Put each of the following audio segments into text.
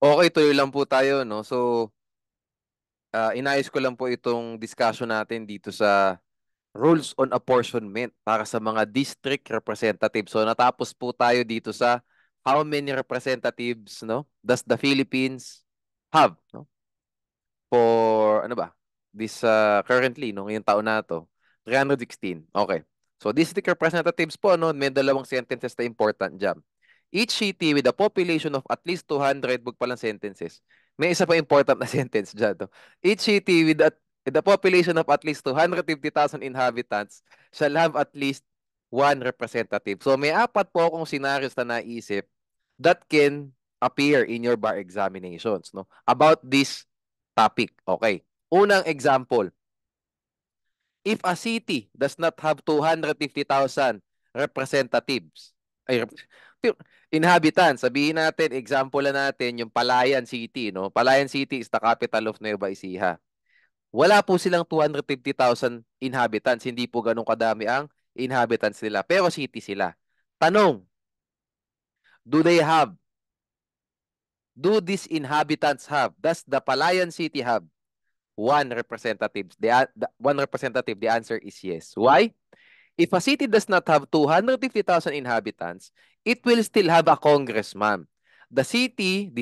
Okay, tuloy lang po tayo, no? So, inayos ko lang po itong discussion natin dito sa rules on apportionment para sa mga district representatives. So, natapos po tayo dito sa how many representatives, no, does the Philippines have, no? For, ano ba? This, currently, no, ngayong taon na to, 316. Okay. So, district representatives po, no, may dalawang sentences na important dyan. Each city with a population of at least 200, wag palang sentences. May isa pa important na sentence dyan. No? Each city with a population of at least 250,000 inhabitants shall have at least one representative. So may apat po akong scenarios na naisip that can appear in your bar examinations, no? About this topic. Okay. Unang example, if a city does not have 250,000 representatives, ay, inhabitants, sabihin natin, example na natin, yung Palayan City, no? Palayan City is the capital of Nueva Ecija. Wala po silang 250,000 inhabitants, hindi po ganun kadami ang inhabitants nila, pero city sila. Tanong, do they have, do these inhabitants have, does the Palayan City have one representative? One representative, the answer is yes. Why? If a city does not have 250,000 inhabitants, it will still have a congressman. The city,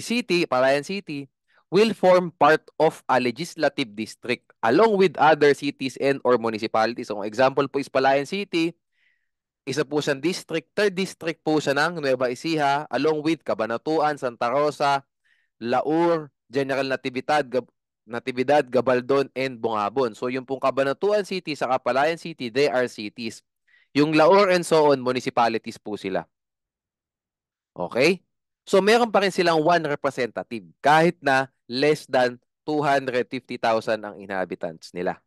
Palayan City, will form part of a legislative district along with other cities and or municipalities. So, example po is Palayan City, isa po siyang district, third district po siya ng Nueva Ecija along with Cabanatuan, Santa Rosa, Laur, General Natividad, Gabaldon, and Bungabon. So yung pong Cabanatuan City sa Palayan City, they are cities. Yung Laur and so on, municipalities po sila. Okay? So meron pa rin silang one representative kahit na less than 250,000 ang inhabitants nila.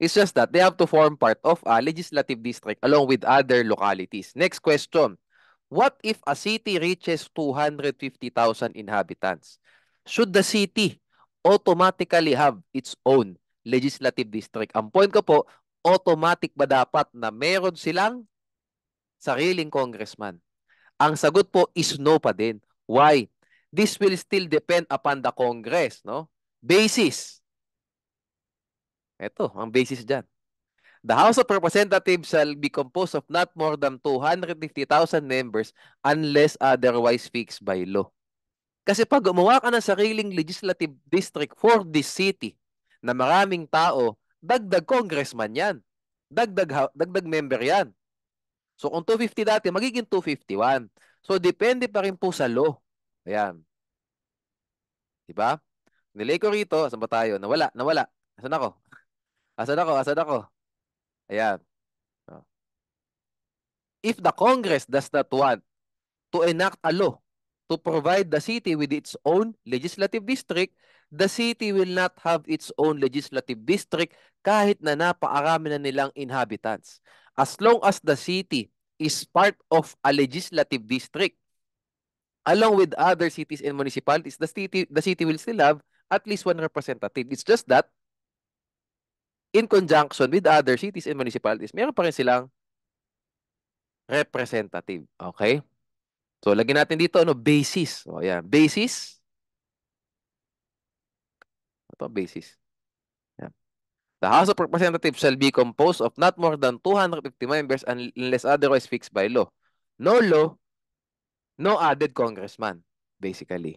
It's just that they have to form part of a legislative district along with other localities. Next question. What if a city reaches 250,000 inhabitants? Should the city automatically have its own legislative district? Ang point ko po, automatic ba dapat na meron silang sariling congressman? Ang sagot po is no pa din. Why? This will still depend upon the Congress, no? Basis. Ito, ang basis dyan. The House of Representatives shall be composed of not more than 250,000 members unless otherwise fixed by law. Kasi pag gumawa ka ng sariling legislative district for this city na maraming tao, dagdag congressman yan. Dagdag member yan. So kung 250 dati, magiging 251. So depende pa rin po sa law. Ayan. Diba? Nilay ko rito. Saan ba tayo? Nawala. Asan ako? Asan ako? Ayan. If the Congress does not want to enact a law to provide the city with its own legislative district, the city will not have its own legislative district kahit na napakarami na nilang inhabitants. As long as the city is part of a legislative district, along with other cities and municipalities, the city will still have at least one representative. It's just that, in conjunction with other cities and municipalities, meron pa rin silang representative. Okay? So, lagyan natin dito, ano, basis. O, yan. Basis. Ito, basis. Yan. The House of Representatives shall be composed of not more than 250 members unless otherwise fixed by law. No law, no added congressman, basically.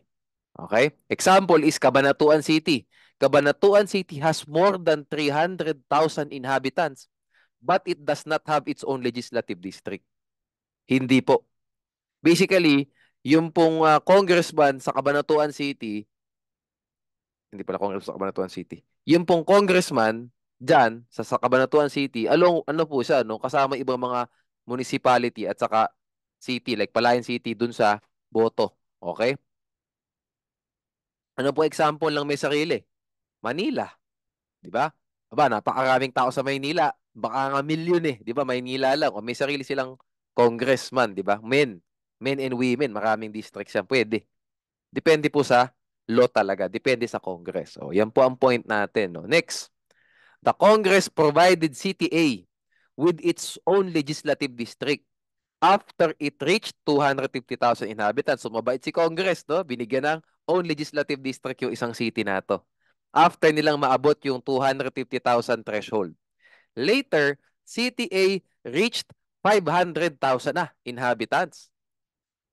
Okay? Example is Cabanatuan City. Cabanatuan City has more than 300,000 inhabitants, but it does not have its own legislative district. Hindi po. Basically, yung pong congressman sa Cabanatuan City, hindi pala congressman sa Cabanatuan City. Yung pong congressman dyan sa Cabanatuan City, ano po siya, no? Kasama ibang mga municipality at saka city, like Palayan City, dun sa boto. Okay? Ano po example lang may sarili? Manila. Di ba? Aba, napakaraming tao sa Maynila. Baka nga milyon eh. Di ba? Maynila lang. O may sarili silang congressman. Di ba? Men and women. Maraming districts yan. Pwede. Depende po sa law talaga. Depende sa Congress. O, yan po ang point natin. No? Next. The Congress provided City A with its own legislative district after it reached 250,000 inhabitants. So mabait si Congress, no? Binigyan ng own legislative district yung isang city na to. After nilang maabot yung 250,000 threshold. Later, CTA reached 500,000 na inhabitants.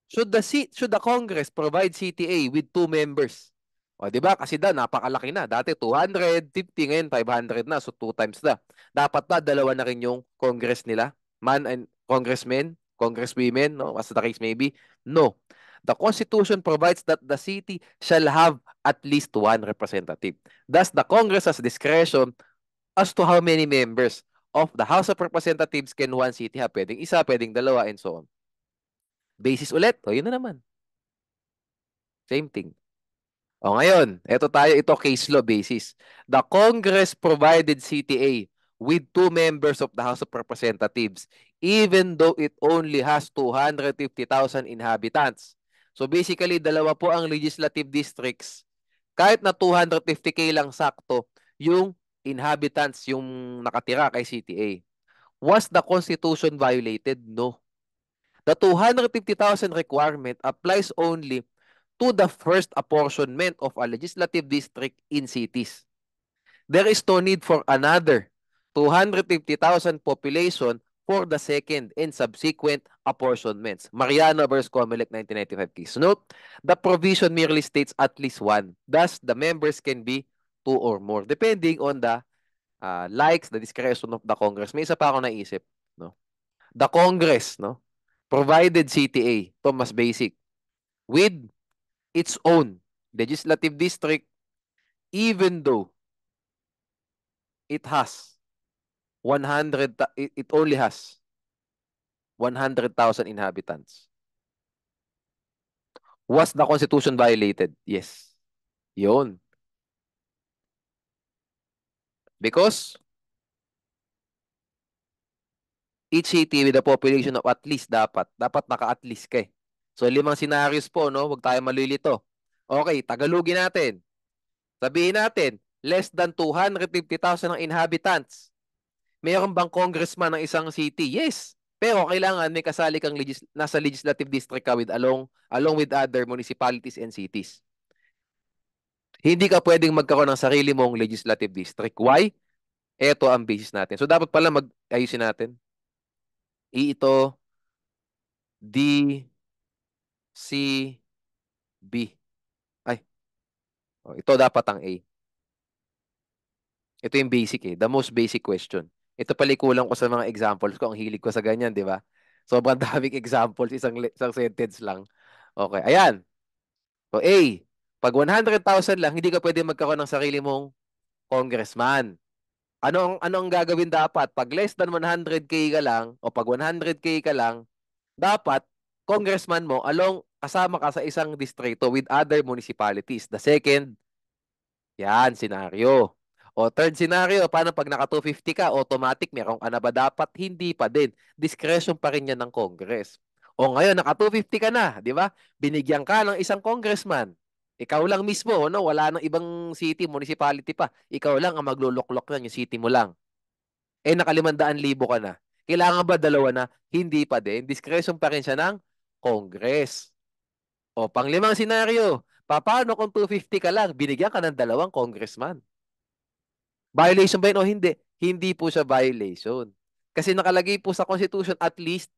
Should the Congress provide CTA with two members? O, di ba? Kasi daw, napakalaki na. Dati 250, ngayon 500 na. So, two times na. Dapat ba dalawa na rin yung Congress nila? Man and congressmen, congresswomen, no? As the case may be. No. The Constitution provides that the city shall have at least one representative. Thus, the Congress has discretion as to how many members of the House of Representatives can one city have. Pwedeng isa, pwedeng dalawa, and so on. Basis ulit. O, yun na naman. Same thing. O ngayon, ito case law basis. The Congress provided CTA with two members of the House of Representatives even though it only has 250,000 inhabitants. So basically, dalawa po ang legislative districts. Kahit na 250K lang sakto, yung inhabitants yung nakatira kay CTA. Was the Constitution violated? No. The 250,000 requirement applies only to the first apportionment of a legislative district in cities. There is no need for another 250,000 population for the second and subsequent apportionments. Mariano versus Comelec 1995 case. Note, the provision merely states at least one. Thus, the members can be two or more depending on the likes, the discretion of the Congress. May isa pa ako naisip. No? The Congress provided CTA, to mas basic, with its own legislative district even though it has 100 it only has 100,000 inhabitants. Was the Constitution violated? Yes. Yun. Because each city with a population of at least dapat naka-at least ka eh. So 5 scenarios po, no? Huwag tayo malilito. Okay, Tagalogin natin. Sabihin natin, less than 250,000 ang inhabitants. Mayroon bang congressman ng isang city? Yes. Pero kailangan may kasali kang nasa legislative district ka along with other municipalities and cities. Hindi ka pwedeng magkaroon ng sarili mong legislative district. Why? Ito ang basis natin. So dapat pala ayusin natin. Ito D C B. Ay. Ito dapat ang A. Ito yung basic eh. The most basic question. Ito pala kulang ko sa mga examples ko. Ang hilig ko sa ganyan, di ba? Sobrang daming examples, isang sentence lang. Okay, ayan. So A, pag 100,000 lang, hindi ka pwede magkaroon ng sarili mong congressman. Ano ang gagawin dapat? Pag less than 100K ka lang, o pag 100K ka lang, dapat congressman mo kasama ka sa isang distrito with other municipalities. The second, yan, scenario. O third scenario, paano pag naka 250 ka, automatic, meron ka na ba dapat? Hindi pa din. Discretion pa rin yan ng Congress. O ngayon, naka 250 ka na, di ba? Binigyan ka ng isang congressman. Ikaw lang mismo, no? Wala nang ibang city, municipality pa. Ikaw lang ang magluluklok yan, yung city mo lang. Eh, naka 500,000 ka na. Kailangan ba dalawa na? Hindi pa din. Discretion pa rin siya ng Congress. O, panglimang senaryo, paano kung 250 ka lang, binigyan ka ng dalawang congressman? Violation ba yun o hindi? Hindi po siya violation. Kasi nakalagay po sa Constitution at least.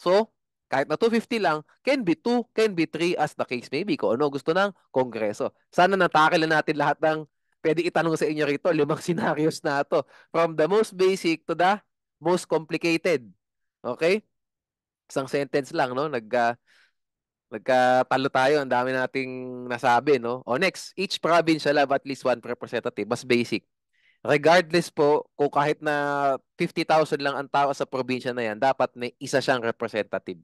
So, kahit na 250 lang, can be 2, can be 3 as the case may be. Kung ano gusto ng Kongreso. Sana natakil na natin lahat ng pwede itanong sa inyo rito. 5 scenarios na to. From the most basic to the most complicated. Okay? Isang sentence lang, no? Nagkatalo tayo. Ang dami nating nasabi, no? O next, each province shall have at least one representative. Mas basic. Regardless po, kung kahit na 50,000 lang ang tao sa probinsya na yan, dapat may isa siyang representative.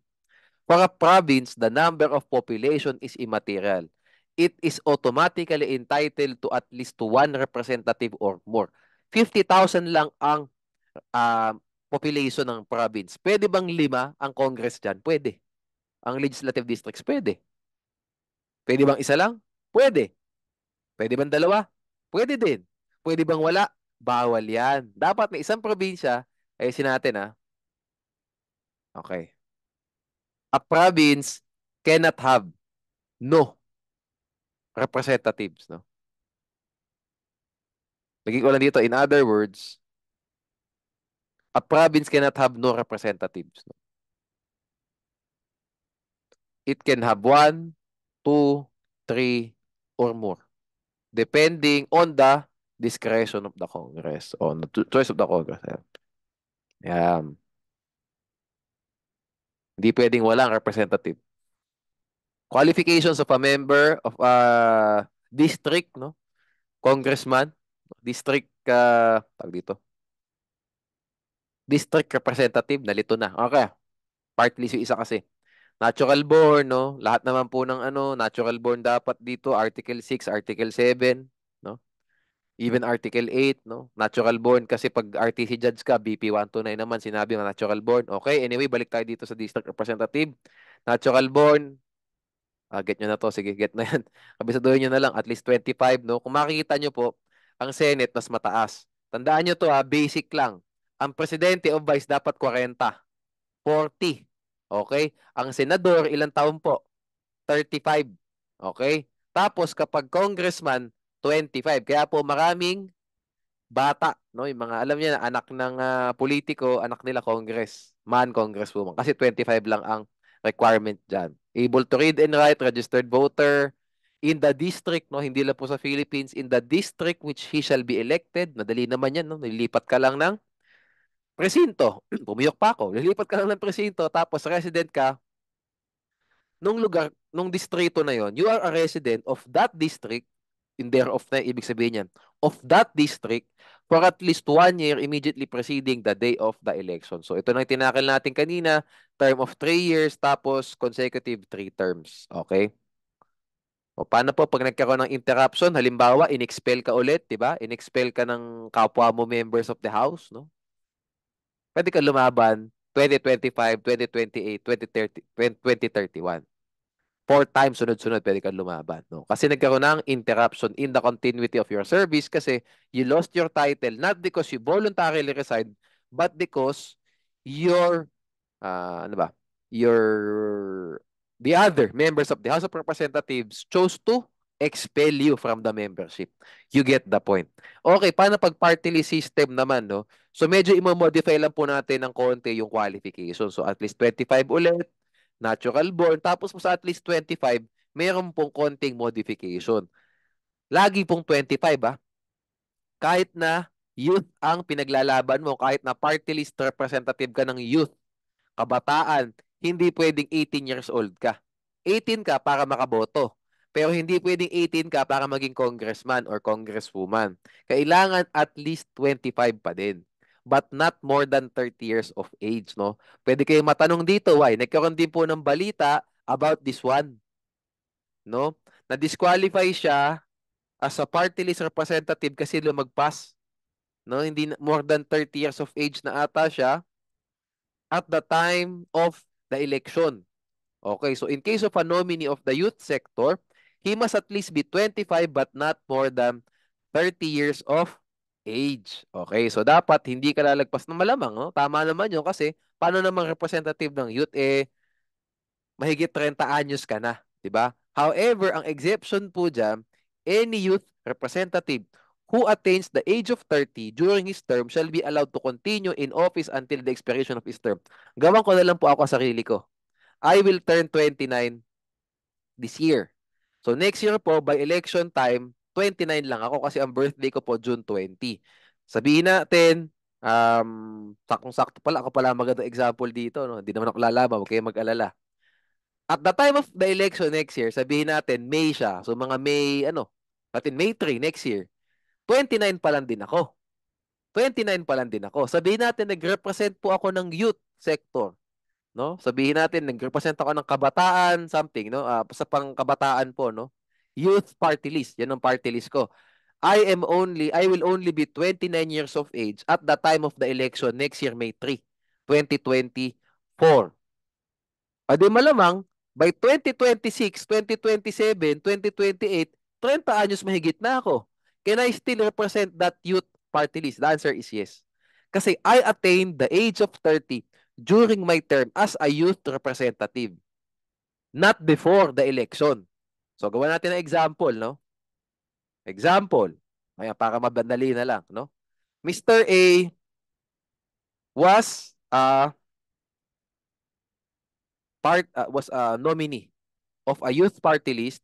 For a province, the number of population is immaterial. It is automatically entitled to at least one representative or more. 50,000 lang ang population ng province. Pwede bang 5 ang Congress dyan? Pwede. Ang legislative districts, pwede. Pwede bang isa lang? Pwede. Pwede bang dalawa? Pwede din. Pwede bang wala? Bawal yan. Dapat may isang probinsya, ayusin natin ha. Okay. A province cannot have no representatives, no? Lagi ko lang dito, in other words, a province cannot have no representatives, no? It can have one, two, three, or more, depending on the discretion of the Congress, on the choice of the Congress. Ayan. Yan. Hindi pwedeng walang representative. Qualifications of a member of a district, no? Congressman, district, tawag dito, district representative, nalito na. Okay, part list yung isa kasi. Natural born, no? Lahat naman po ng natural born dapat dito, Article 6, Article 7, no? Even Article 8, no? Natural born kasi pag RTC judge ka, BP 129 naman, sinabi na natural born. Okay, anyway, balik tayo dito sa district representative. Natural born, get nyo na to. Sige, get na yan. Kabisaduhin nyo na lang. At least 25, no? Kung makikita nyo po, ang Senate mas mataas. Tandaan nyo to, basic lang. Ang presidente o vice dapat 40. 40. Okay? Ang senador, ilang taon po? 35. Okay? Tapos kapag congressman, 25. Kaya po maraming bata, no? Yung mga alam niya anak ng politiko, anak nila congresswoman kasi 25 lang ang requirement diyan. Able to read and write, registered voter in the district, no? Hindi lang po sa Philippines, in the district which he shall be elected. Madali naman 'yan, no? Nililipat ka lang ng presinto. Pumiyok pa ako. Lilipat ka lang ng presinto tapos resident ka nung lugar, nung distrito na yon, you are a resident of that district, in thereof na ibig sabihin yan, of that district for at least 1 year immediately preceding the day of the election. So ito na yung tinakil natin kanina, term of 3 years, tapos consecutive 3 terms. Okay? O paano po pag nagkaroon ng interruption, halimbawa, in-expel ka ulit, di ba? In-expel ka ng kapwa mo members of the House, no? Pwede ka lumaban 2025, 2028, 2030, 2031. 4 times sunod-sunod pwede kang lumaban, no? Kasi nagkaroon ng interruption in the continuity of your service kasi you lost your title not because you voluntarily resigned but because your ano ba? Your the other members of the House of Representatives chose to expel you from the membership. You get the point. Okay, paano pag party list system naman, no? So medyo i-modify lang po natin ng konti yung qualification. So at least 25 ulit, natural born, tapos po sa at least 25, meron pong konting modification. Lagi pong 25, ah. Kahit na youth ang pinaglalaban mo, kahit na party list representative ka ng youth, kabataan, hindi pwedeng 18 years old ka. 18 ka para makaboto. Pero hindi pwedeng 18 ka para maging congressman or congresswoman. Kailangan at least 25 pa din. But not more than 30 years of age, no? Pwede kayong matanong dito, why? Nagkaroon din po ng balita about this one, no? Na-disqualify siya as a party list representative kasi lumagpas, no? Hindi more than 30 years of age na ata siya at the time of the election. Okay, so in case of a nominee of the youth sector, he must at least be 25 but not more than 30 years of age. Okay, so dapat hindi ka lalagpas ng malamang, no? Tama naman yun kasi paano naman representative ng youth, mahigit 30 anyos ka na, di ba? However, ang exception po dyan, any youth representative who attains the age of 30 during his term shall be allowed to continue in office until the expiration of his term. Gawan ko na lang po ako sa sarili ko. I will turn 29 this year. So next year po, by election time, 29 lang ako kasi ang birthday ko po June 20. Sabihin natin, saktong-sakto pala, ako pala magandang example dito, no? Hindi naman ako lalaban, huwag kayong mag-alala. At the time of the election next year, sabihin natin, May siya. So mga May, natin May 3 next year. 29 pa lang din ako. 29 pa lang din ako. Sabihin natin, nag-represent po ako ng youth sector. No? Sabihin natin, nag-represent ako ng kabataan, something, no? Sa pangkabataan po, no? Youth party list. Yan ang party list ko. I will only be 29 years of age at the time of the election next year, May 3, 2024. Adi malamang, by 2026, 2027, 2028, 30 anyos mahigit na ako. Can I still represent that youth party list? The answer is yes. Kasi I attained the age of 30 during my term as a youth representative, not before the election. So, gawa natin ng example, no? Example. Ayan, para mabandali na lang, no? Mr. A was was a nominee of a youth party list.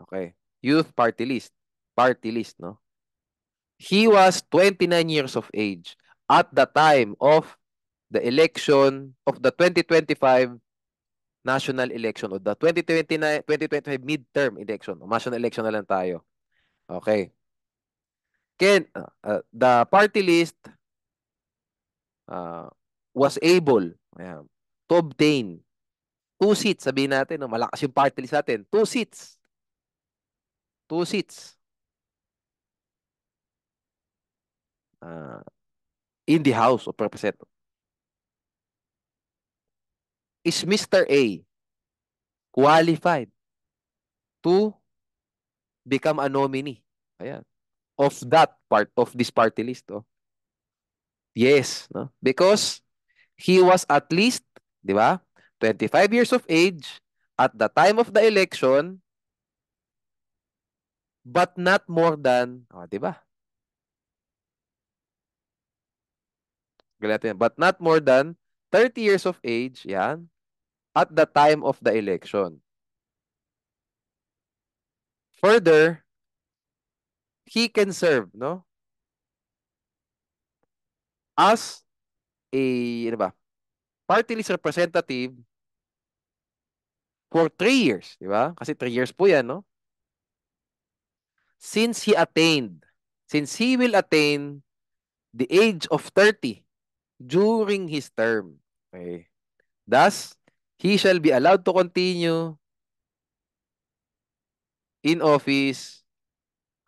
Okay. Youth party list. Party list, no? He was 29 years of age at the time of the election of the 2025 national election o the 2029 2025 midterm election. O national election na lang tayo. Okay. The party list uh, was able, ayan, to obtain two seats. Sabihin natin, no, malakas yung party list natin. Two seats. Two seats uh, in the House of Representatives. Is Mr. A qualified to become a nominee? Ayan. Of that part of this party list. Oh. Yes. No? Because he was at least, di ba, 25 years of age at the time of the election, but not more than, oh, di ba? But not more than 30 years of age, yan, at the time of the election. Further, he can serve, no? As a, ano ba, party list representative for 3 years, di ba? Kasi 3 years po yan, no? Since he will attain the age of 30 during his term. Okay. Thus, he shall be allowed to continue in office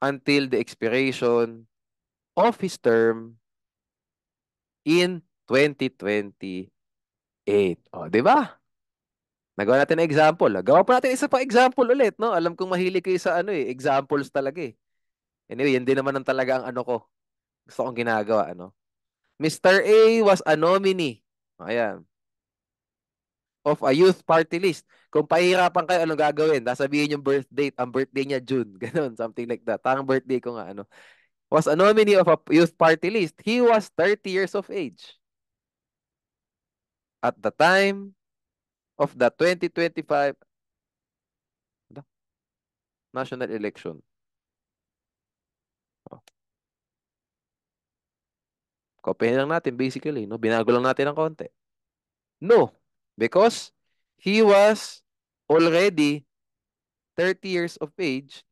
until the expiration of his term in 2028. O, di ba? Nagawa natin ng example. Gawa pa natin isa pa example ulit, no? Alam kong mahilig kayo sa ano eh, examples talaga eh. Anyway, yan din naman ang talaga ang ano ko. Gusto kong ginagawa, ano? Mr. A was a nominee. Ayan. Of a youth party list. Kung pahirapan kayo, anong gagawin? Sasabihin yung birth date. Ang birthday niya, June. Ganun, something like that. Parang birthday ko nga, ano. Was a nominee of a youth party list. He was 30 years of age at the time of the 2025 national election. Oh, kopyahin lang natin basically, no? Binago lang natin ng konti. No, because he was already 30 years of age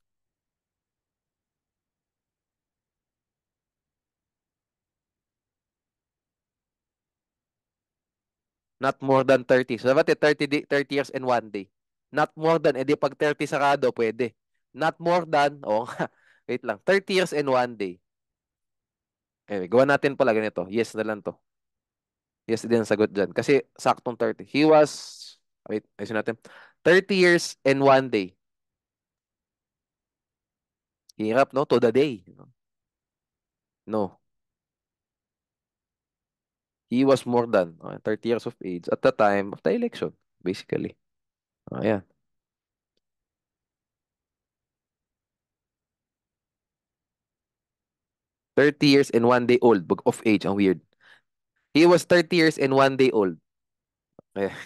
not more than 30. So, dapat 30 years and 1 day. Not more than, edi pag 30 sarado, pwede. Not more than, oh, wait lang, 30 years and 1 day. Anyway, gawa natin pala ganito. Yes na lang to. Yes din ang sagot dyan. Kasi saktong 30. He was, wait, ayusin natin. 30 years and 1 day. Hirap, no? To the day. No. He was more than 30 years of age at the time of the election, basically. Ayan. 30 years and 1 day old of age. Ang weird. He was 30 years and 1 day old. Ayan.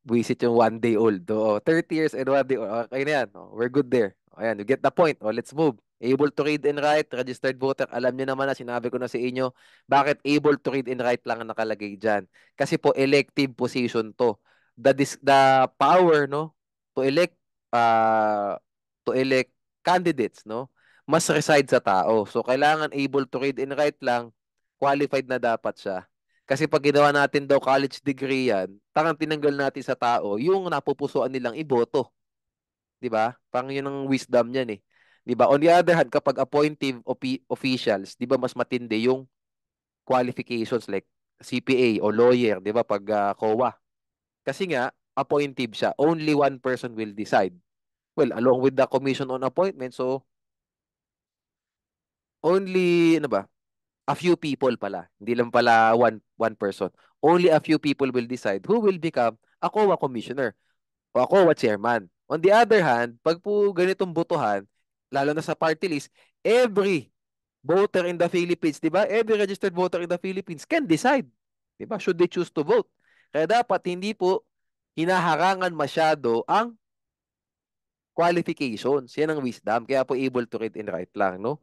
Buisit yung 1 day old. Oo, 30 years and 1 day old. Okay na yan. Oh, we're good there. Ayan, you get the point. Oh, let's move. Able to read and write, registered voter. Alam niyo naman na sinabi ko na sa inyo, bakit able to read and write lang ang nakalagay dyan. Kasi po, elective position to. The power, no, to elect, uh, to elect candidates, no, mas reside sa tao. So, kailangan able to read and write lang, qualified na dapat siya. Kasi pag ginawa natin daw college degree yan, tangang tinanggal natin sa tao yung napupusuan nilang iboto. 'Di ba? Parang yun ang wisdom niyan eh. 'Di ba? On the other hand, kapag appointive officials, 'di ba mas matindi yung qualifications like CPA o lawyer, 'di ba? Pag COA. Kasi nga appointive siya. Only one person will decide. Well, along with the commission on appointment, so only ano ba? A few people pala. Hindi lang pala one person. Only a few people will decide who will become a COA commissioner o a COA chairman. On the other hand, pag po ganitong botohan, lalo na sa party list, every voter in the Philippines, di ba? Every registered voter in the Philippines can decide. Di ba? Should they choose to vote. Kaya dapat hindi po hinaharangan masyado ang qualifications. Yan ang wisdom. Kaya po able to read and write lang, no?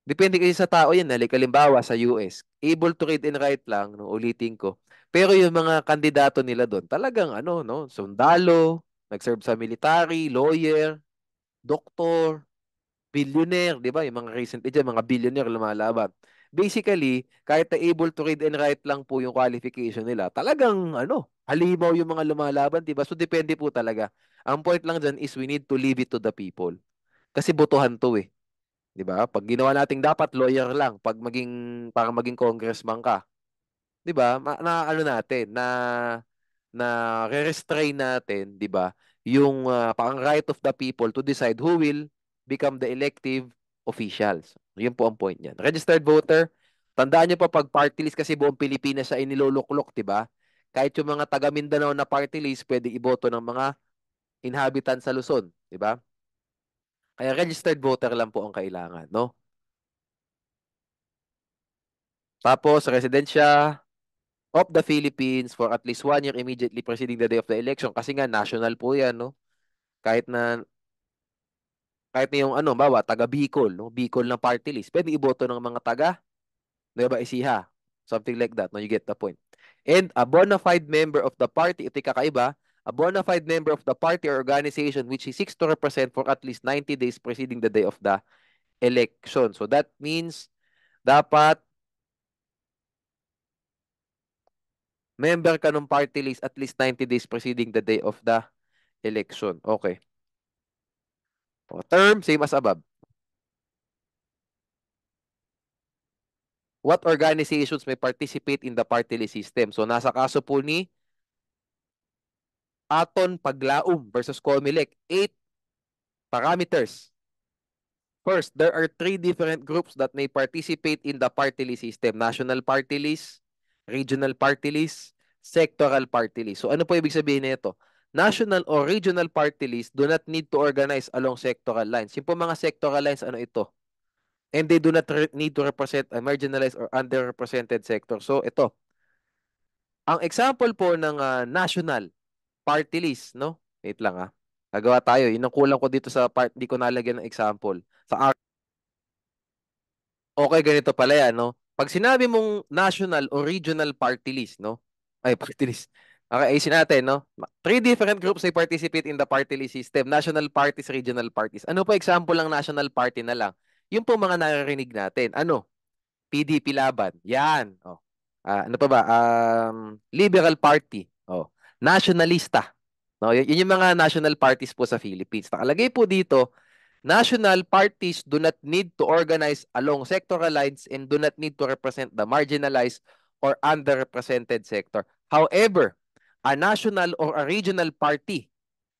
Depende kasi sa tao yan. Halimbawa sa US, able to read and write lang, no? Ulitin ko. Pero yung mga kandidato nila doon, talagang ano, no? Sundalo, nag-serve sa military, lawyer, doktor, billionaire, di ba? Yung mga recently dyan, mga billionaire lumalaban. Basically, kahit na able to read and write lang po yung qualification nila, talagang ano, halimaw yung mga lumalaban, di ba? So, depende po talaga. Ang point lang dyan is we need to leave it to the people. Kasi botohan to eh. 'Di ba? Pag ginawa nating dapat lawyer lang, pag para maging congressman ka, 'di ba? Na ano natin, na re-restrain natin, 'di ba? Yung parang right of the people to decide who will become the elective officials. Yun po ang point niyan. Registered voter, tandaan niyo pa pag party list kasi buong Pilipinas siya iniluluklok, 'di ba? Kahit yung mga taga Mindanao na party list, pwede iboto ng mga inhabitant sa Luzon, 'di ba? Kaya registered voter lang po ang kailangan, no? Tapos, residensya of the Philippines for at least 1 year immediately preceding the day of the election. Kasi nga, national po yan, no? Kahit na, kahit na yung ano, bawa, taga Bicol, no? Bicol na party list. Pwede iboto ng mga taga Nueva Ecija. Something like that, no? You get the point. And a bona fide member of the party, ito yung kakaiba, a bona fide member of the party or organization which he seeks to represent for at least 90 days preceding the day of the election. So that means, dapat member ka ng party list at least 90 days preceding the day of the election. Okay. Term, same as above. What organizations may participate in the party list system? So, nasa kaso po ni Aton Paglaum versus Comelec. 8 parameters. First, there are 3 different groups that may participate in the party list system. National party list, regional party list, sectoral party list. So, ano po ibig sabihin nito? National or regional party list do not need to organize along sectoral lines. Yung po mga sectoral lines, ano ito? And they do not need to represent a marginalized or underrepresented sector. So, ito. Ang example po ng national party list, no? Wait lang ah. Gagawa tayo. Yun ang kulang ko dito sa part, di ko nalagyan ng example. Okay, ganito pala yan, no? Pag sinabi mong national or regional party list, no? Ay, party list. Okay, ayusin natin, no? 3 different groups ay participate in the party list system. National parties, regional parties. Ano po example ng national party na lang? Yung po mga naririnig natin. Ano? PDP Laban. Yan. Oh. Ano pa ba? Liberal Party. Oh. Nationalista. No, yun yung mga national parties po sa Philippines. Nakalagay po dito, national parties do not need to organize along sectoral lines and do not need to represent the marginalized or underrepresented sector. However, a national or a regional party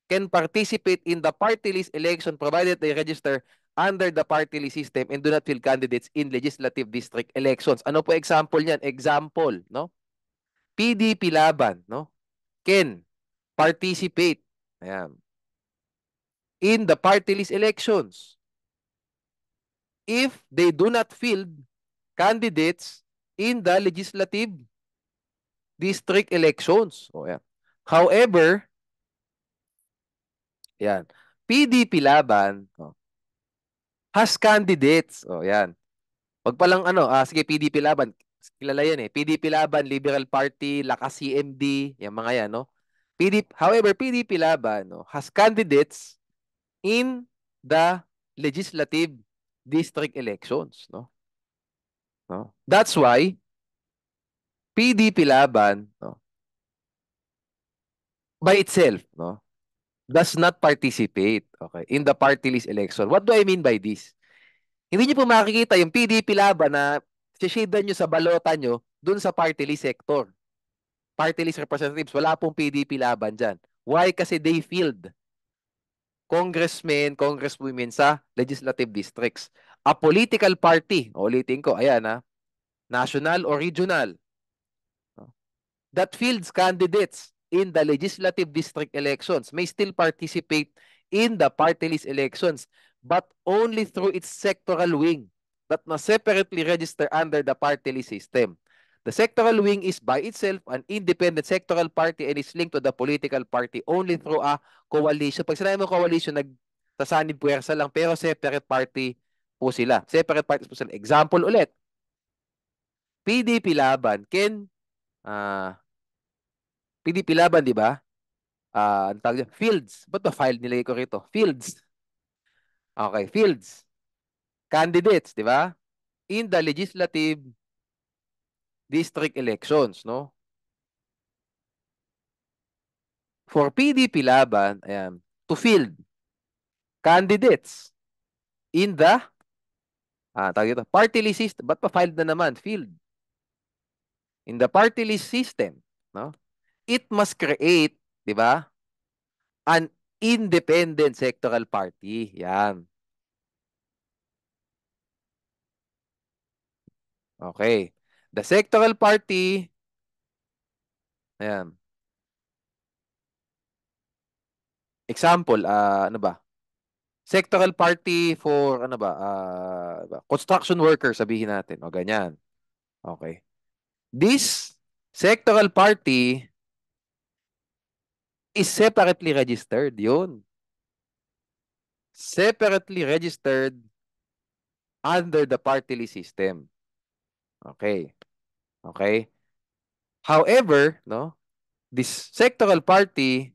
can participate in the party list election provided they register under the party list system and do not field candidates in legislative district elections. Ano po example niyan? Example, no? PDP Laban, no? Can participate, ayan, in the party list elections if they do not field candidates in the legislative district elections. O yan. However, yan, PDP Laban has candidates. O yan. Wag pa lang ano, sige PDP Laban. Kilala yan eh. PDP Laban, Liberal Party, Lakas CMD, yung mga yan, no? However, PDP Laban no, has candidates in the legislative district elections, no? No? That's why PDP Laban, no, by itself, no, does not participate, okay, in the party list election. What do I mean by this? Hindi niyo po makikita yung PDP Laban na shade nyo sa balota nyo dun sa party list sector. Party list representatives, wala pong PDP Laban dyan. Why? Kasi they field congressmen, congresswomen sa legislative districts. A political party, ulitin ko, ayan ha, national or regional, no, that fields candidates in the legislative district elections may still participate in the party list elections, but only through its sectoral wing that must separately register under the party list system. The sectoral wing is by itself an independent sectoral party and is linked to the political party only through a coalition. Pag sinabi mo coalition, nagsasanib puwersa lang, pero separate party po sila. Separate parties po sila. Example ulit, PDP Laban ah, PDP Laban, di ba? Ang tawag dyan, Fields. Ba't ba file nilagay ko rito? Fields. Okay, Fields. Candidates, di ba? In the legislative district elections, no? For PDP Laban, ayan, to field candidates in the tawag dito, party list system. Ba't pa filed na naman? Field. In the party list system, no? It must create, di ba? An independent sectoral party. Yan. Okay. The sectoral party, ayan. Example, ano ba? Sectoral party for, ano ba? Construction worker, sabihin natin. O, ganyan. Okay. This sectoral party is separately registered. Yun. Separately registered under the party list system. Okay. Okay. However, no, this sectoral party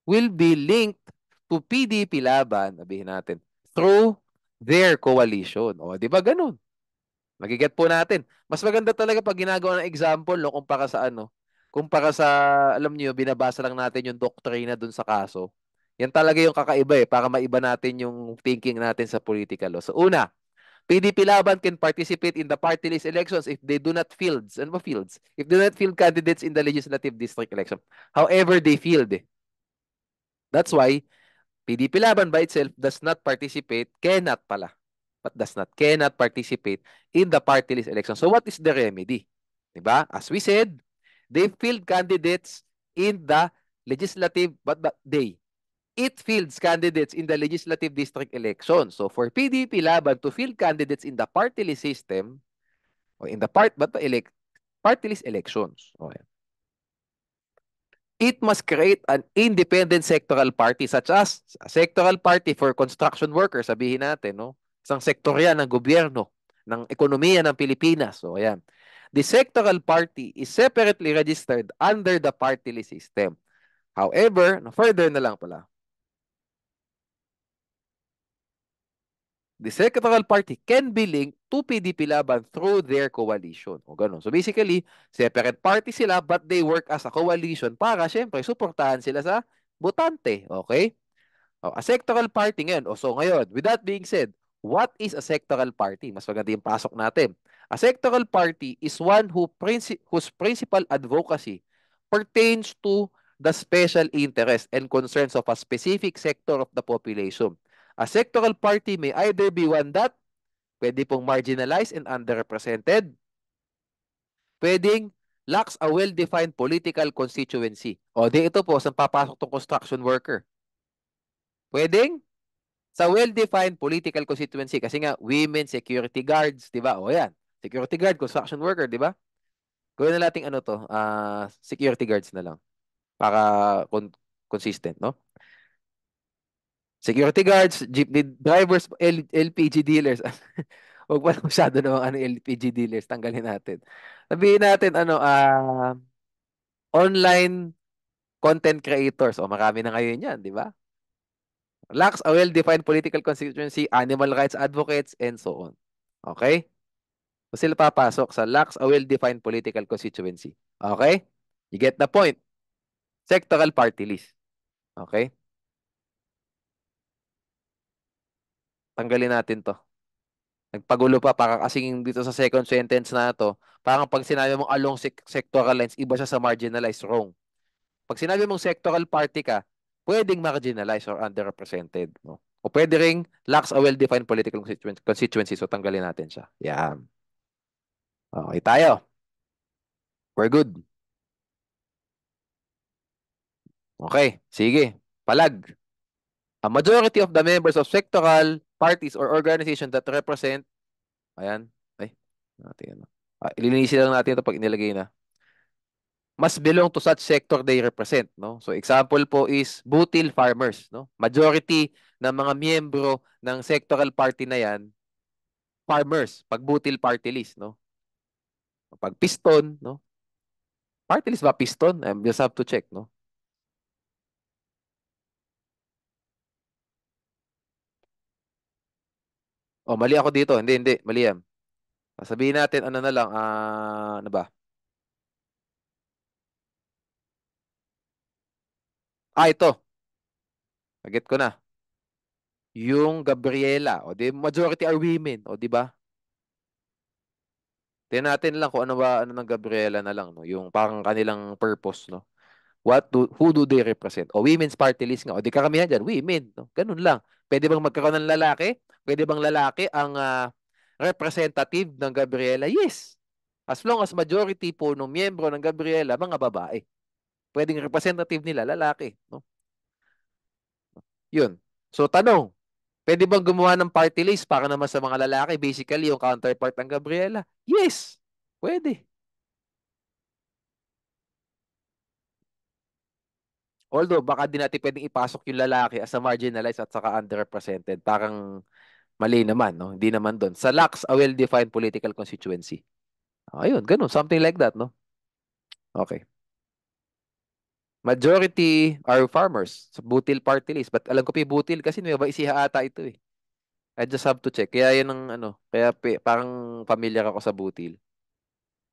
will be linked to PDP Laban, sabihin natin, through their coalition. O, di ba ganun? Magiget po natin. Mas maganda talaga pag ginagawa ng example, no, kumpara sa ano, kumpara sa, alam niyo, binabasa lang natin yung doktrina dun sa kaso. Yan talaga yung kakaiba para maiba natin yung thinking natin sa political law. So, una, PDP Laban can participate in the party list elections if they do not fields. Ano ba fields? If they do not field candidates in the legislative district election. However, they field. That's why PDP Laban by itself does not participate, cannot pala, but does not, cannot participate in the party list election. So what is the remedy? Diba? As we said, they field candidates in the legislative, but they, it fields candidates in the legislative district election. So for PDP Laban to field candidates in the party list system, or in the party list elections. Okay. It must create an independent sectoral party such as a sectoral party for construction workers, sabihin natin, no? Isang sektor yan ng gobyerno, ng ekonomiya ng Pilipinas. So, ayan. The sectoral party is separately registered under the party list system. However, further na lang pala, the sectoral party can be linked to PDP Laban through their coalition. O ganun. So basically, separate party sila but they work as a coalition para syempre suportahan sila sa botante. Okay? A sectoral party ngayon. So ngayon, with that being said, what is a sectoral party? Mas maganda yung pasok natin. A sectoral party is one whose principal advocacy pertains to the special interest and concerns of a specific sector of the population. A sectoral party may either be one that pwede pong marginalized and underrepresented, pwedeng lacks a well-defined political constituency. O di ito po, saan papasok tong construction worker? Pwedeng sa well-defined political constituency kasi nga women security guards, 'di ba? O yan. Security guard, construction worker, 'di ba? Gawin na nating ano to, security guards na lang para consistent, no? Security guards, jeepney drivers, LPG dealers. Huwag pa masyado namang LPG dealers, tanggalin natin. Sabihin natin online content creators. O marami na ngayon 'yan, 'di ba? Lacks a well-defined political constituency, animal rights advocates, and so on. Okay? So sila papasok sa lacks a well-defined political constituency. Okay? You get the point. Sectoral party list. Okay? Tanggalin natin to. Nagpagulo pa para kasing dito sa second sentence na to, parang pag sinabi mong along sectoral lines, iba siya sa marginalized, wrong. Pag sinabi mong sectoral party ka, pwedeng marginalized or underrepresented. No? O pwede ring lacks a well-defined political constituency. So tanggalin natin siya. Yan. Okay tayo. We're good. Okay. Sige. Palag. A majority of the members of sectoral parties or organizations that represent, ayan, ay, natin, ano. Ililinisin lang natin ito pag inilagay na. Must belong to such sector they represent, no? So example po is butil farmers, no? Majority ng mga miyembro ng sectoral party na yan, farmers, pag butil party list, no? Pag piston, no? Party list ba piston? Just have to check, no? Oh, mali ako dito. Hindi, hindi. Mali yan. Sabihin natin, ano na lang, ano ba? Ito. Naget ko na. Yung Gabriela. O, di, majority are women. O, di ba? Tingnan natin lang kung ano ba, ano ng Gabriela na lang, no? Yung parang kanilang purpose, no? Who do they represent? O, women's party list nga. O, di karamihan dyan, women, no? Ganun lang. Pwede bang magkaroon ng lalaki? Pwede bang lalaki ang representative ng Gabriela? Yes. As long as majority po ng miyembro ng Gabriela, mga babae. Pwedeng representative nila, lalaki, no? Yun. So, tanong, pwede bang gumawa ng party list para naman sa mga lalaki? Basically, yung counterpart ng Gabriela? Yes. Pwede. Although, baka di natin pwedeng ipasok yung lalaki as a marginalized at saka underrepresented. Parang mali naman, no? Hindi naman doon. Sa lacks a well-defined political constituency. Ayun, ganun. Something like that, no? Okay. Majority are farmers sa Butil party list. But alam ko pa yung Butil kasi Nueva Ecija ata ito eh. I just have to check. Kaya yan ang ano. Kaya parang familiar ako sa Butil.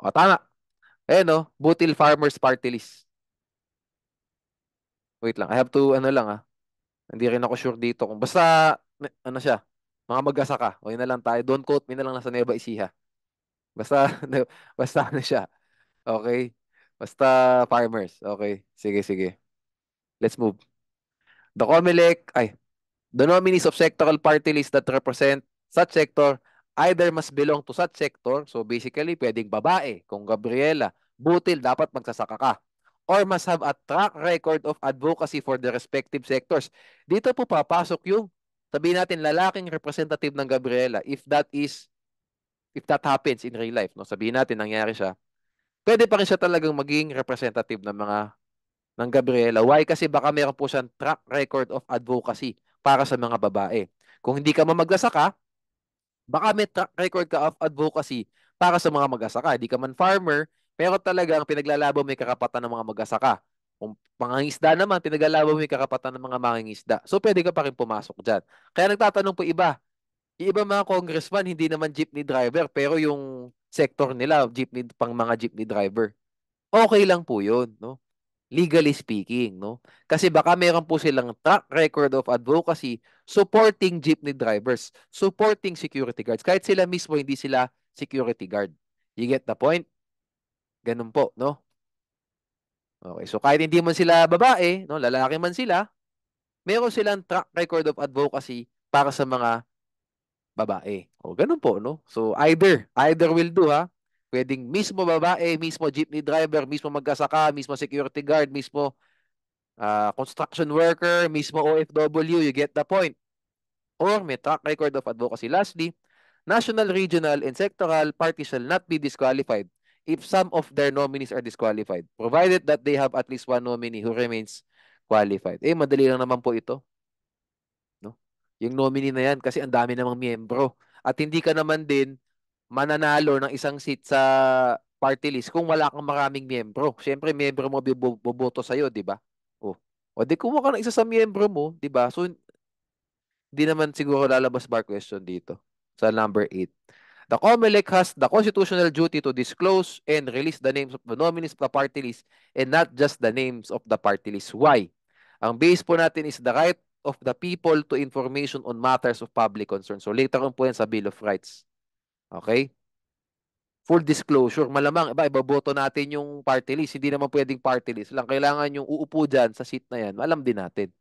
O, tama. Ayan no. Butil Farmers Party List. Wait lang. I have to, ano lang ah. Hindi rin ako sure dito. Kung basta, ano siya. Mga mag-asaka. O yun na lang tayo. Don't quote me na lang nasa Nueva Ecija. Basta, basta ano siya. Okay? Basta farmers. Okay. Sige, sige. Let's move. The COMELEC, the nominees of sectoral party list that represent such sector either must belong to such sector, so basically pwedeng babae, kung Gabriela, butil, dapat magsasaka ka. Or must have a track record of advocacy for the respective sectors. Dito po papasok yung, sabihin natin, lalaking representative ng Gabriela, if that happens in real life, no? Sabihin natin, nangyari siya, pwede pa rin siya talagang maging representative ng Gabriela. Why? Kasi baka meron po siyang track record of advocacy para sa mga babae. Kung hindi ka mamagsasaka, baka may track record ka of advocacy para sa mga mag-asaka. Hindi ka man farmer, pero talagang pinaglalaban mo yung karapatan ng mga mag-asaka. Kung mangingisda naman, pinaglalaban mo yung karapatan ng mga mangingisda. So, pwede ka pa rin pumasok dyan. Kaya nagtatanong po iba, yung iba mga congressman, hindi naman jeepney driver, pero yung sector nila, jeepney, pang mga jeepney driver. Okay lang po yun, no? Legally speaking, no? Kasi baka meron po silang track record of advocacy supporting jeepney drivers, supporting security guards. Kahit sila mismo hindi sila security guard. You get the point? Ganun po, no? Okay, so kahit hindi man sila babae, no, lalaki man sila, meron silang track record of advocacy para sa mga babae. O ganun po, no? So either will do ha. Pwedeng mismo babae, mismo jeepney driver, mismo magkasaka, mismo security guard, mismo construction worker, mismo OFW, you get the point. Or may track record of advocacy. Lastly, national, regional, and sectoral parties shall not be disqualified if some of their nominees are disqualified, provided that they have at least one nominee who remains qualified. Madali lang naman po ito, no? Yung nominee na yan kasi ang dami namang miyembro. At hindi ka naman din mananalo ng isang seat sa party list kung wala kang maraming miyembro. Siyempre, miyembro mo boboto sa'yo, di ba? Oh. O di kumuha ka ng isa sa miyembro mo, di ba? So, hindi naman siguro lalabas bar question dito sa number 8. The COMELEC has the constitutional duty to disclose and release the names of the nominees of the party list and not just the names of the party list. Why? Ang base po natin is the right of the people to information on matters of public concern. So later on po yan sa Bill of Rights. Okay? Full disclosure. Malamang, iboboto natin yung party list. Hindi naman pwedeng party list lang. Kailangan yung uupo dyan sa seat na yan. Alam din natin.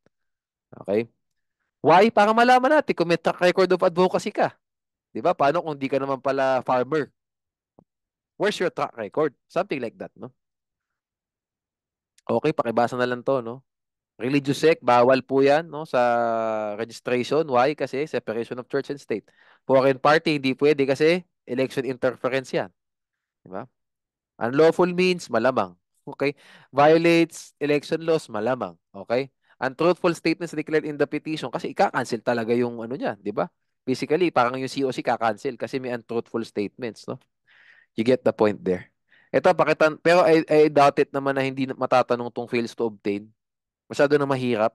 Okay? Why? Para malaman natin kung may track record of advocacy ka. Di ba? Paano kung di ka naman pala farmer? Where's your track record? Something like that, no? Okay, pakibasa na lang to, no? Religious sect, bawal po yan, no? Sa registration. Why? Kasi separation of church and state. Foreign party, hindi pwede kasi election interference yan. Di ba? Unlawful means malamang. Okay? Violates election laws, malamang. Okay? Untruthful statements declared in the petition kasi ika-cancel talaga yung ano niya, di ba? Basically, parang yung COC ka-cancel kasi may untruthful statements, no? You get the point there. Ito, pakitan, pero I doubt it naman na hindi matatanong tong fails to obtain. Masyado na mahirap.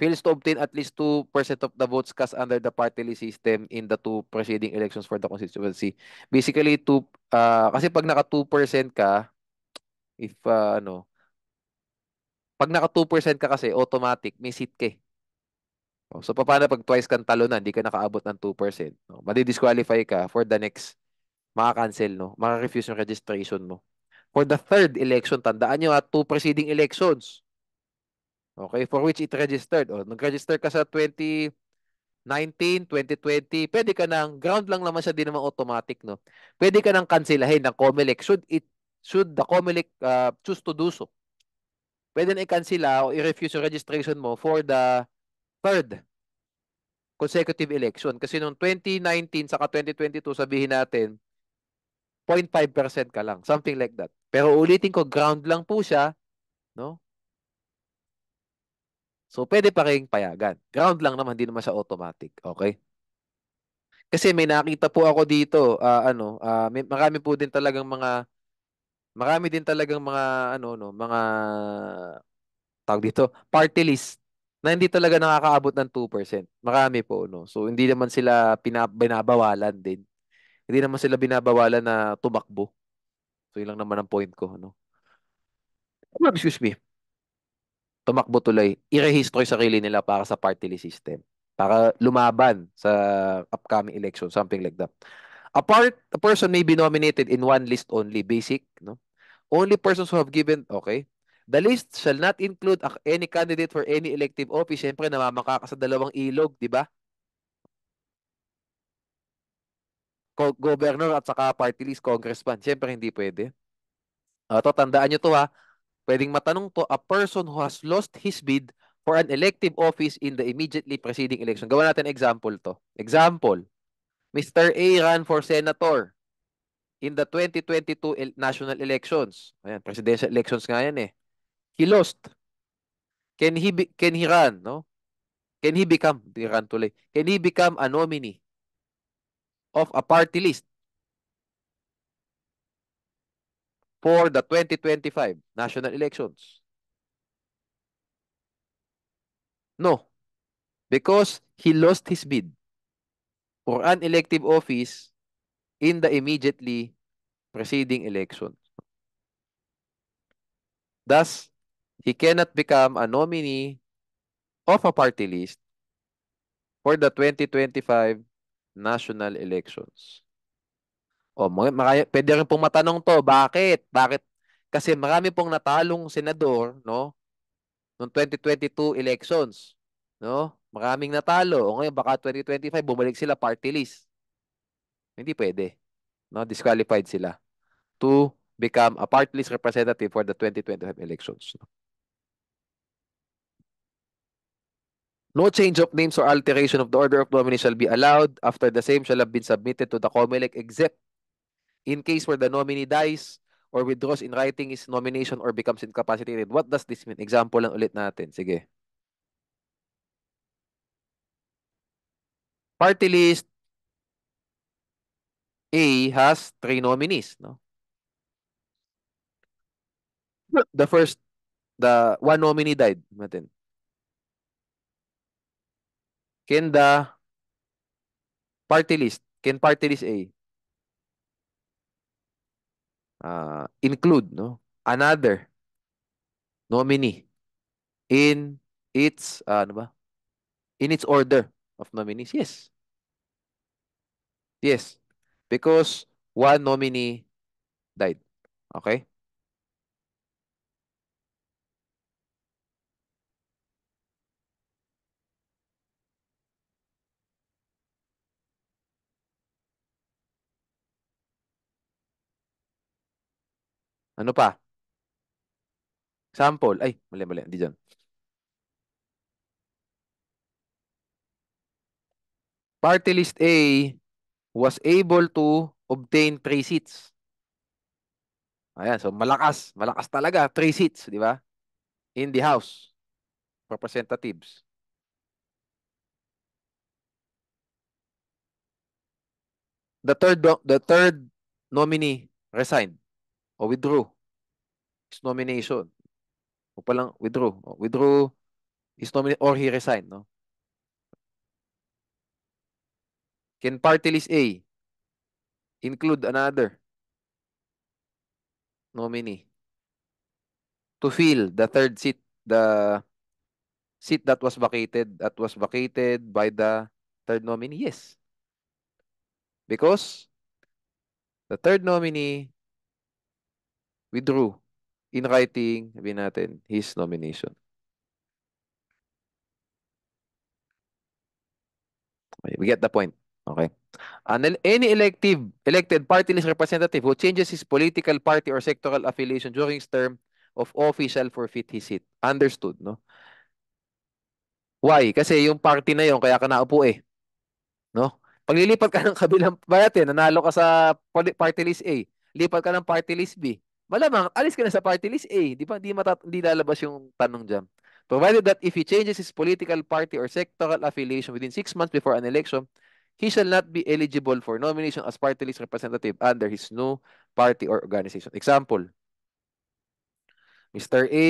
Fails to obtain at least 2% of the votes cast under the party list system in the two preceding elections for the constituency. Basically, kasi pag naka 2% ka, if pag naka 2% ka kasi, automatic, may seat ka eh. So, paano pag twice kang talo na, hindi ka nakaabot ng 2%? No? Madi-disqualify ka for the next, maka-cancel, no? Maka-refuse yung registration mo. For the third election, tandaan nyo two preceding elections. Okay, for which it registered. O, nag-register ka sa 2019, 2020, pwede ka nang, ground lang naman siya, di naman automatic, no? Pwede ka nang cancelahin ng COMELEC should the COMELEC choose to do so. Pwede na i-cancela o i-refuse yung registration mo for the third consecutive election. Kasi noong 2019 saka 2022, sabihin natin, 0.5% ka lang. Something like that. Pero ulitin ko, ground lang po siya, no? So, pwede pa kayong payagan. Ground lang naman, hindi naman siya automatic. Okay? Kasi may nakita po ako dito, marami din talagang mga, mga, tawag dito, party list na hindi talaga nakakaabot ng 2%. Marami po, no? So, hindi naman sila binabawalan din. Hindi naman sila binabawalan na tumakbo. So, yun lang naman ang point ko, no? Excuse me. Tumakbo tuloy, i-rehistro yung sarili nila para sa party list system. Para lumaban sa upcoming election, something like that. A person may be nominated in one list only, basic, no? Only persons who have given, okay? The list shall not include any candidate for any elective office. Siyempre, namamaka ka sa dalawang ilog, di ba? Governor at saka party list, congressman. Siyempre, hindi pwede. Tandaan nyo to ha. Pwedeng matanong to, a person who has lost his bid for an elective office in the immediately preceding election. Gawa natin example to. Example, Mr. A ran for senator in the 2022 national elections. Ayan, presidential elections nga yan eh. He lost. Can he run, no? Can he become, di run tuloy. Can he become a nominee of a party list for the 2025 national elections? No, because he lost his bid for an elective office in the immediately preceding election. Thus, he cannot become a nominee of a party list for the 2025 national elections. O, pwede rin pong matanong to, bakit? Bakit? Kasi marami pong natalong senador, no, noong 2022 elections, no? Maraming natalo. O ngayon, baka 2025, bumalik sila party list. Hindi pwede. No? Disqualified sila to become a party list representative for the 2025 elections. No change of names or alteration of the order of nominee shall be allowed after the same shall have been submitted to the COMELEC except in case where the nominee dies or withdraws in writing his nomination or becomes incapacitated. What does this mean? Example lang ulit natin. Sige. Party list A has three nominees, no? The first, the one nominee died. Natin. Can party list A include, no, another nominee in its, ano ba? In its order of nominees? Yes. Yes. Because one nominee died. Okay? Ano pa? Sample. Ay, mali, mali. Hindi dyan. Party list A was able to obtain 3 seats. Ayan, so malakas. Malakas talaga. 3 seats, di ba? In the House of Representatives. The third nominee resigned o withdrew his nomination. O palang withdrew. O, withdrew his nomination or he resigned, no? Can party list A include another nominee to fill the third seat, the seat that was vacated by the third nominee? Yes. Because the third nominee withdrew in writing, sabihin natin, his nomination. Okay, we get the point. Okay. Any elected party list representative who changes his political party or sectoral affiliation during his term of office shall forfeit his seat. Understood, no? Why? Kasi yung party na yon kaya ka naupo eh. No? Paglilipat ka ng kabilang party, nanalo ka sa party list A, lipat ka ng party list B, malamang alis ka na sa party list A. Di ba? Hindi lalabas yung tanong dyan. Provided that if he changes his political party or sectoral affiliation within 6 months before an election, he shall not be eligible for nomination as party list representative under his new party or organization. Example, Mr. A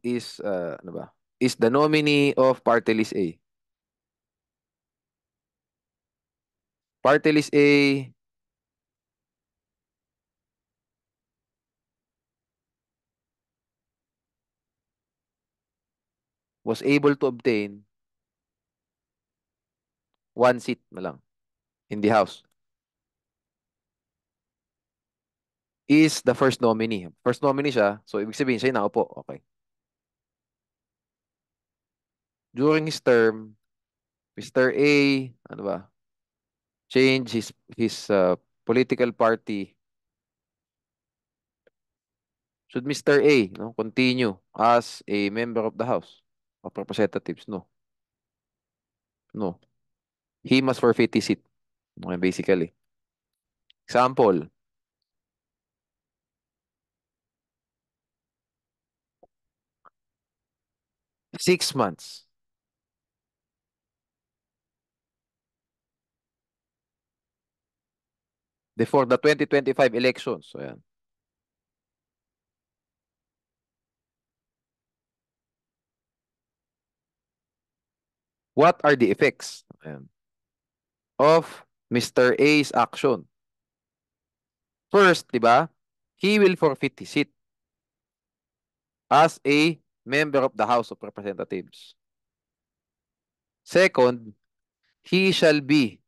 is, ano ba? Is the nominee of party list A. Party list A was able to obtain 1 seat na lang in the House. Is the first nominee. First nominee siya, so ibig sabihin siya yung nakaupo. Okay. During his term, Mr. A, ano ba, change his political party. Should Mr. A, no, continue as a member of the House of Representatives? No. No. He must forfeit his seat. Okay, basically. Example, 6 months before the 2025 elections. So, ayan. What are the effects, ayan, of Mr. A's action? First, di ba? He will forfeit his seat as a member of the House of Representatives. Second, he shall be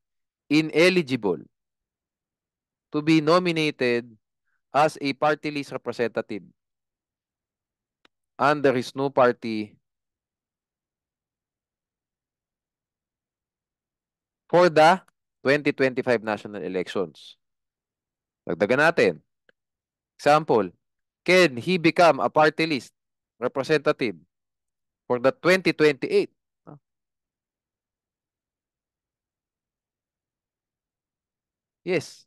ineligible to be nominated as a party list representative under his new party for the 2025 national elections. Dagdagan natin. Example, can he become a party list representative for the 2028? Yes.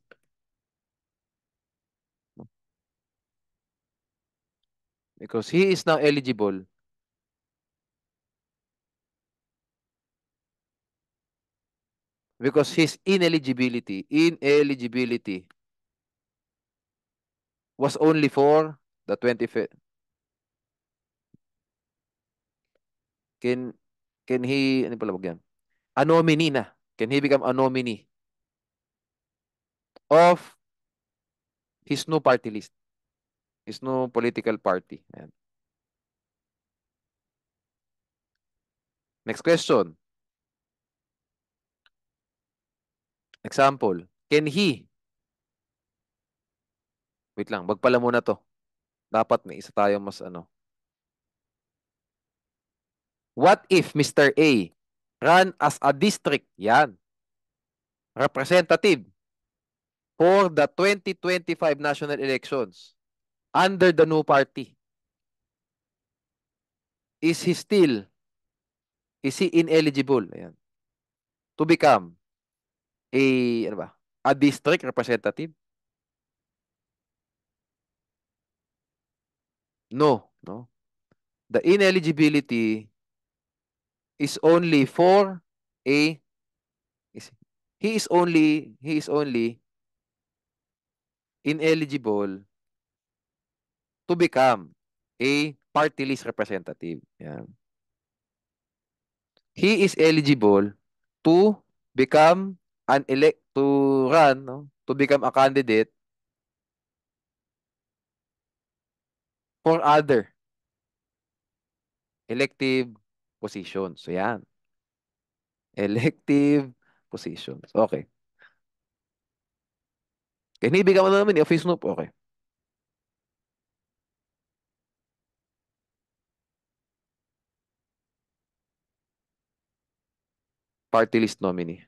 Because he is now eligible because his ineligibility was only for the 25th. Can can he, ano pala wag yan? A nominee na. Can he become a nominee of his new party list? His new political party. Ayan. Next question. Example. Can he, wait lang, wag pala muna to. Dapat may isa tayo mas ano. What if Mr. A ran as a district, yan, representative for the 2025 national elections? under the new party, is he ineligible, ayan, to become a, ano ba, a district representative? No, no. The ineligibility is only for a, is, he is only ineligible to become a party list representative. Yan. He is eligible to become an elect to run, no? To become a candidate for other elective positions. So yan, elective positions. Okay. Kaya mo naman yung Office Snoop. Okay. Party list nominee.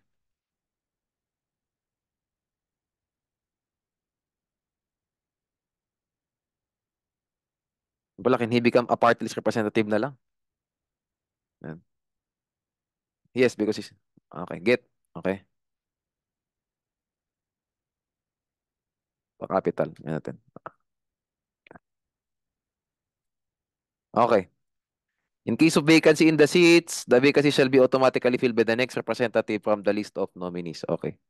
Wala, can he become a party list representative na lang? Yan. Yes, because he's... Okay, get. Okay. Pa-capital. Yan natin. Okay. In case of vacancy in the seats, the vacancy shall be automatically filled by the next representative from the list of nominees. Okay.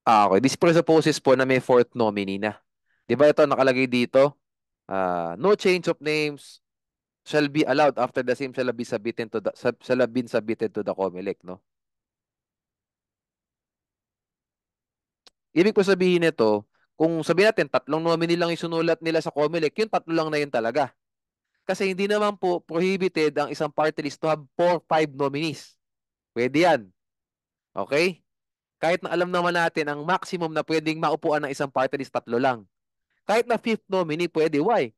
Okay. This presupposes po na may fourth nominee na. Di ba ito nakalagay dito? No change of names shall be allowed after the same shall be submitted to shall have been submitted to the COMELEC, no? Ibig ko sabihin nito, kung sabihin natin tatlong nominee lang yung sinulat nila sa COMELEC, yung tatlo lang na yun talaga. Kasi hindi naman po prohibited ang isang party list to have 4, 5 nominees. Pwede yan. Okay? Kahit na alam naman natin ang maximum na pwedeng maupuan ng isang party list, tatlo lang. Kahit na fifth nominee, pwede. Why?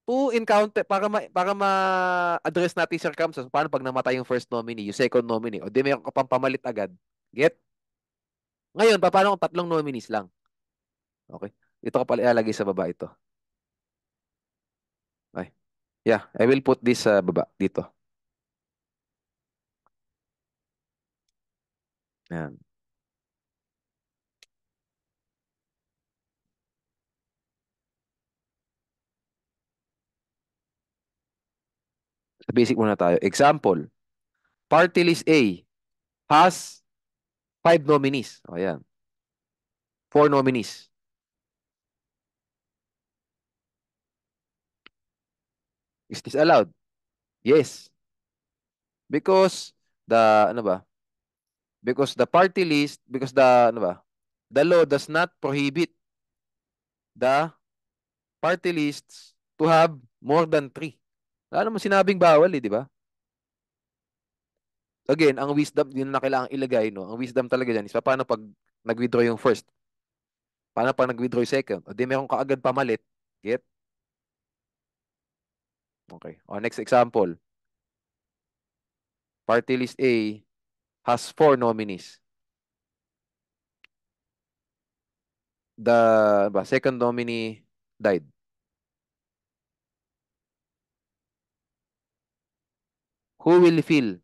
To encounter, para ma-address natin yung circumstances. Paano pag namatay yung first nominee, yung second nominee, o di may ka pang pamalit agad. Get? Ngayon, paano kung tatlong nominees lang? Okay. Ito ko pala ilalagay sa baba ito. Okay. Yeah, I will put this sa baba, dito. Yan. Sa basic muna tayo. Example, party list A has 5 nominees. O yan. 4 nominees. Is this allowed? Yes. Because ano ba? Because ano ba? The law does not prohibit the party lists to have more than 3. Wala naman sinabing bawal eh, di ba? Again, ang wisdom, yun na kailangang ilagay, no? Ang wisdom talaga dyan is paano pag nag-withdraw yung first? Paano pag nag-withdraw yung second? O di meron kaagad pamalit. Get? Okay. O, next example. Party list A has 4 nominees. The second nominee died. Who will fill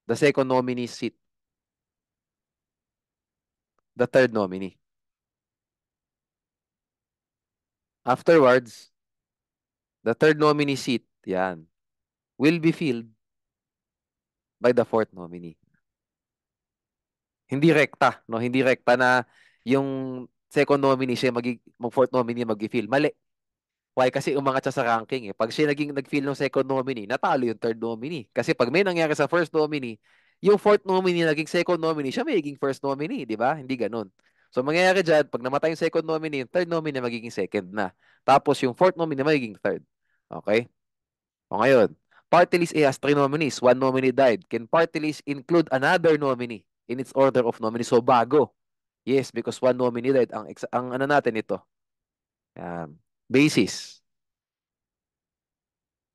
the second nominee's seat? The third nominee. Afterwards, the third nominee seat, yan, will be filled by the fourth nominee. Hindi rekta, no? Hindi rekta na yung second nominee siya mag-fourth nominee mag-fill. Mali. Why? Kasi umangat siya sa ranking eh. Pag siya nag-fill ng second nominee, natalo yung third nominee. Kasi pag may nangyari sa first nominee, yung fourth nominee naging second nominee, siya magiging first nominee, di ba? Hindi ganun. So mangyayari dyan, pag namatay yung second nominee, yung third nominee magiging second na. Tapos yung fourth nominee magiging third. Okay? O ngayon, party list A has 3 nominees. 1 nominee died. Can party list include another nominee in its order of nominees? So bago. Yes, because 1 nominee died. Ang ano natin ito? Basis.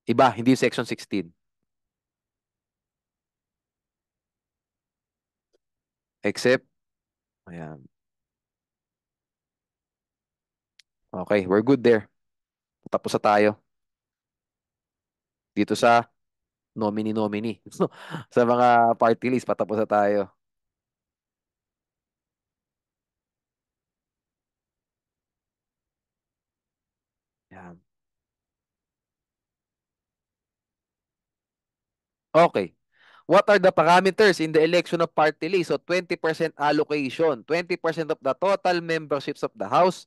Iba, hindi section 16. Except, ayan. Okay, we're good there. Tapos na tayo dito sa nominee-nominee. Sa mga party list, patapos na tayo. Yan. Okay. What are the parameters in the election of party list? So 20% allocation. 20% of the total memberships of the House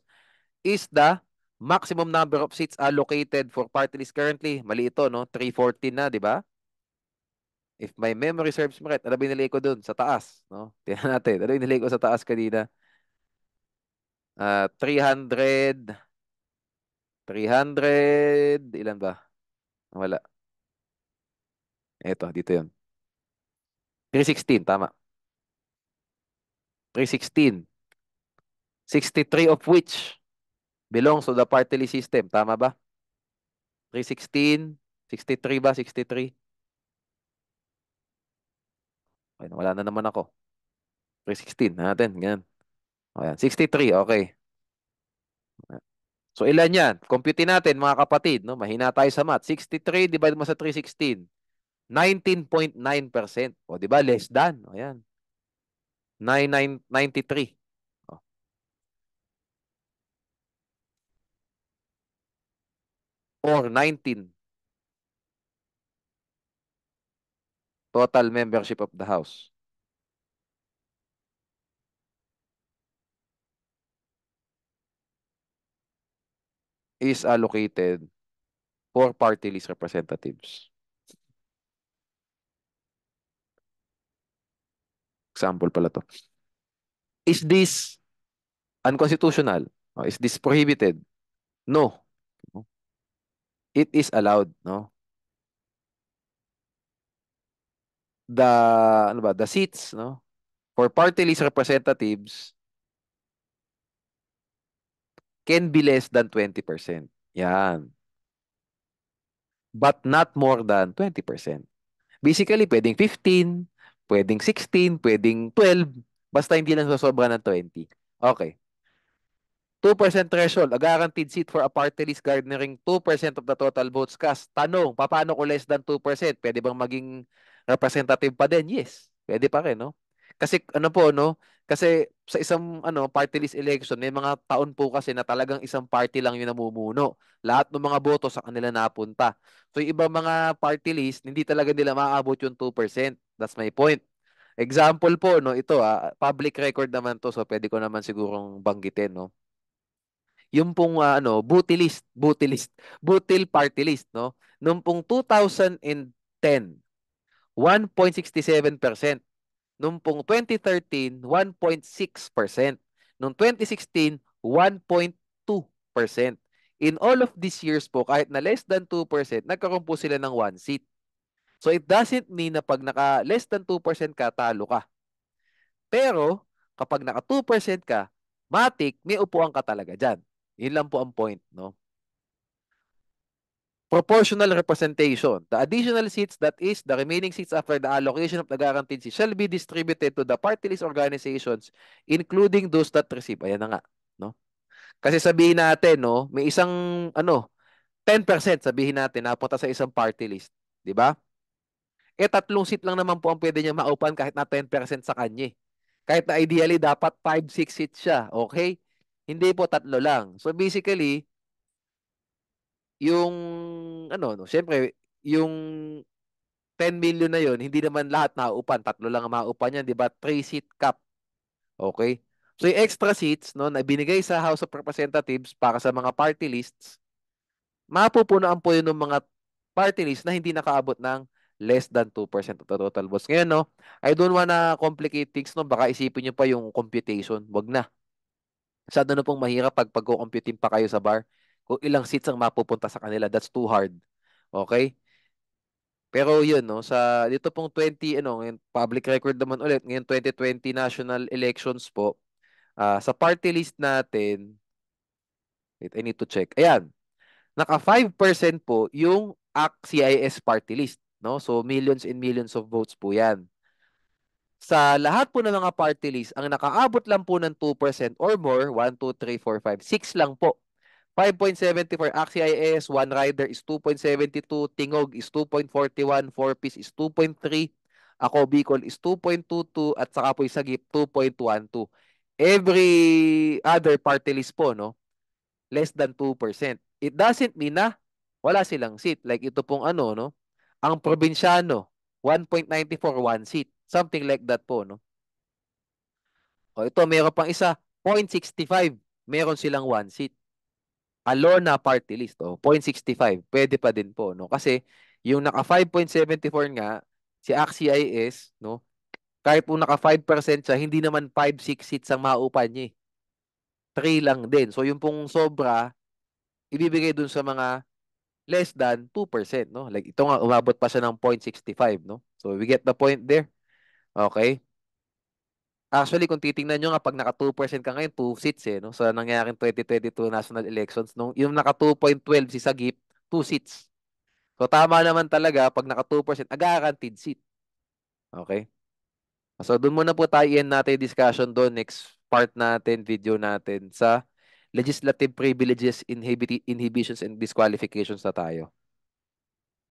is the maximum number of seats allocated for party list currently. Mali ito, no? 314 na, di ba? If my memory serves me right, ano ba yung nilagay ko dun sa taas, no? Tingnan natin. Ano yung nilagay ko sa taas kanina? 300, 300, ilan ba? Wala. Eto, dito yun. 316, tama. 316. 63 of which belongs to the party list system. Tama ba? 316, 63 ba? 63? Okay, wala na naman ako. 316 natin. Ganyan. Ayan. 63, okay. So ilan yan? Compute natin mga kapatid. No? Mahina tayo sa math. 63 divided mo sa 316. 19.9%. O di ba? Less than. O yan. 9993. O, or 19 total membership of the House is allocated for party list representatives. Example pala to. Is this unconstitutional? Or is this prohibited? No. It is allowed, no? The ano ba, the seats, no? For party list representatives can be less than 20%. Yan. But not more than 20%. Basically, pwedeng 15, pwedeng 16, pwedeng 12, basta hindi lang sasobra ng 20. Okay. 2% threshold, a guaranteed seat for a party list garnering 2% of the total votes cast. Tanong, paano kung less than 2%? Pwede bang maging representative pa din? Yes. Pwede pa rin, no? Kasi ano po, no? Kasi sa isang party list election, may mga taon po kasi na talagang isang party lang yung namumuno. Lahat ng mga boto sa kanila napunta. So yung ibang mga party list, hindi talaga nila maaabot yung 2%. That's my point. Example po, no, ito public record naman to, so pwede ko naman sigurong banggitin, no. Yung pong butil party list, no? Nung pong 2010, 1.67%. Nung pong 2013, 1.6%. Nung 2016, 1.2%. In all of these years po, kahit na less than 2%, nagkaroon po sila ng one seat. So it doesn't mean na pag naka less than 2% ka, talo ka. Pero kapag naka 2% ka, matik, may upuan ka talaga dyan. Yun lang po ang point, no? Proportional representation. The additional seats, that is, the remaining seats after the allocation of the guaranteed seats, shall be distributed to the party list organizations, including those that receive. Ayan na nga, no? Kasi sabihin natin, no, may isang, 10% sabihin natin, napunta sa isang party list. Di ba? Eh, 3 seat lang naman po ang pwede niya maupan kahit na 10% sa kanya. Kahit na ideally, dapat 5, 6 seats siya. Okay? Hindi po, 3 lang. So, basically, yung, no, syempre, yung 10 million na yon hindi naman lahat nauupan. 3 lang ang mauupan yan, di ba? 3 seat cap. Okay? So, yung extra seats, no, na binigay sa House of Representatives para sa mga party lists, mapupunuan po yun ng mga party list na hindi nakaabot ng less than 2% of the total votes. Ngayon, no, I don't wanna complicate things, no. Baka isipin nyo pa yung computation. Wag na. Masyado na pong mahirap pag pag-computing pa kayo sa bar. Kung ilang seats ang mapupunta sa kanila, that's too hard. Okay? Pero yun, no, sa dito pong 20, ngayon, public record naman ulit, ngayon 2020 national elections po, sa party list natin, wait, I need to check. Ayan, naka 5% po yung ACT-CIS party list, no? So millions and millions of votes po 'yan. Sa lahat po ng mga party list, ang nakaabot lang po ng 2% or more, 1, 2, 3, 4, 5, 6 lang po. 5.74, AXIS, One Rider is 2.72, Tingog is 2.41, 4-piece is 2.3, Ako Bicol is 2.22, at saka po yung Sagip 2.12. Every other party list po, no, less than 2%. It doesn't mean na wala silang seat. Like ito pong ano, no, ang probinsyano, 1.94, one seat. Something like that po, no. O ito, meron pang isa, 0.65, meron silang one seat. Alona party list, 0.65, pwede pa din po, no? Kasi yung naka 5.74 nga, si AXIS, no? Kahit po naka 5% siya, hindi naman 5-6 seats ang maupa niya, eh. 3 lang din. So yung pong sobra, ibibigay dun sa mga less than 2%, no? Like ito nga, umabot pa siya ng 0.65, no? So we get the point there. Okay? Actually, kung titingnan nyo nga, pag naka 2% ka ngayon, 2 seats eh, no? Sa nangyaring 2022 national elections, nung yung naka 2.12 si Sagip, 2 seats. So tama naman talaga, pag naka 2%, guaranteed seat. Okay? So doon muna po tayo end natin yung discussion doon. Next part natin, video natin sa legislative privileges, inhibitions, and disqualifications na tayo.